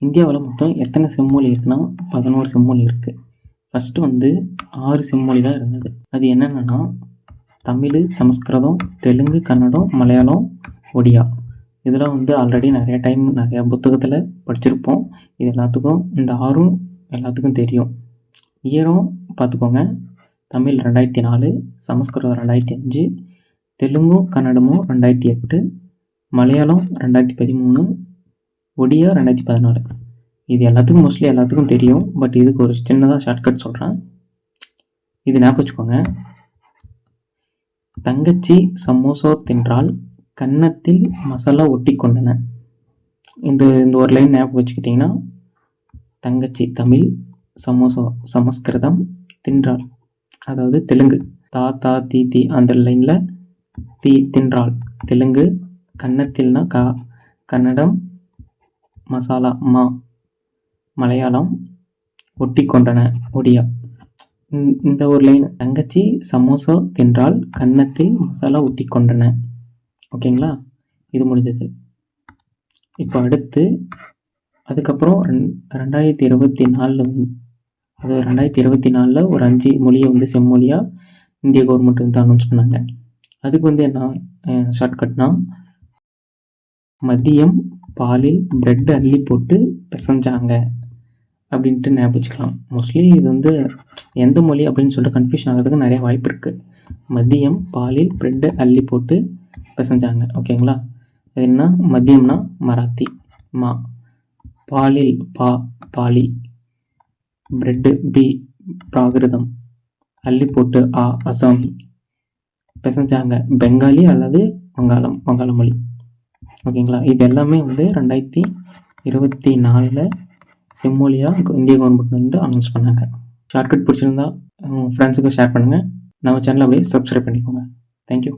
இந்தியாவில் மொத்தம் எத்தனை செம்மொழி இருக்குன்னா 11 செம்மொழி இருக்குது. ஃபஸ்ட்டு வந்து 6 செம்மொழி தான் இருந்தது. அது என்னென்னா தமிழ், சமஸ்கிருதம், தெலுங்கு, கன்னடம், மலையாளம், ஒடியா. இதெல்லாம் வந்து ஆல்ரெடி நிறைய டைம் நிறையா புத்தகத்தில் படிச்சிருப்போம். இது எல்லாத்துக்கும் இந்த 6ம் எல்லாத்துக்கும் தெரியும். இயரும் பார்த்துக்கோங்க. தமிழ் 2004, சமஸ்கிருதம் 2005, தெலுங்கும் கன்னடமும் 2008, மலையாளம் 2013, ஒடியா 2014. இது எல்லாத்துக்கும் மோஸ்ட்லி எல்லாத்துக்கும் தெரியும். பட் இதுக்கு ஒரு சின்னதாக ஷார்ட்கட் சொல்கிறேன். இது ஞாபகம் வச்சுக்கோங்க. தங்கச்சி சமோசா தின்றால் கன்னத்தில் மசாலா ஒட்டி கொண்டன. இந்த ஒரு லைன் ஞாபகம் வச்சுக்கிட்டிங்கன்னா, தங்கச்சி தமிழ், சமோசா சமஸ்கிருதம், தின்றால் அதாவது தெலுங்கு, தா தா தீ தீ அந்த லைனில் தின்றால் தெலுங்கு, கன்னத்தில்னா கா கன்னடம், மசாலா மா மலையாளம், ஒட்டி கொண்டன ஒடியா. இந்த ஒரு லைன், தங்கச்சி சமோசா தின்றால் கன்னத்தில் மசாலா ஒட்டி கொண்டன. ஓகேங்களா? இது முடிஞ்சது. இப்போ அடுத்து அதுக்கப்புறம் 2024 அது 2024 ஒரு 5 மொழியை வந்து செம்மொழியாக இந்திய கவர்மெண்ட் வந்து அனௌன்ஸ் பண்ணாங்க. அதுக்கு வந்து என்ன ஷார்ட்கட்னா, மதியம் பாலில் பிரெட் அள்ளி போட்டு பிசைஞ்சாங்க அப்படின்ட்டு ஞாபகம் வச்சுக்கலாம். மோஸ்ட்லி இது வந்து எந்த மொழி அப்படின்னு சொல்லிட்டு கன்ஃபியூஷன் ஆகிறதுக்கு நிறைய வாய்ப்பு இருக்குது. மதியம் பாலில் பிரெட்டு அள்ளி போட்டு பிசைஞ்சாங்க. ஓகேங்களா? அது என்ன? மதியம்னா மராத்தி, மா, பாலில் பாலி, பிரெட்டு பி பிராகிருதம், அள்ளி போட்டு அசாமி, பிசைஞ்சாங்க பெங்காலி அல்லது வங்காள மொழி. ஓகேங்களா? இது எல்லாமே வந்து 2024 செம்மொழியாக இந்திய கவர்மெண்ட் வந்து அனௌன்ஸ் பண்ணாங்க. ஷார்ட்கட் பிடிச்சிருந்தா ஃப்ரெண்ட்ஸுக்கு ஷேர் பண்ணுங்கள். நம்ம சேனலை அப்படியே சப்ஸ்கிரைப் பண்ணிக்கோங்க. தேங்க்யூ.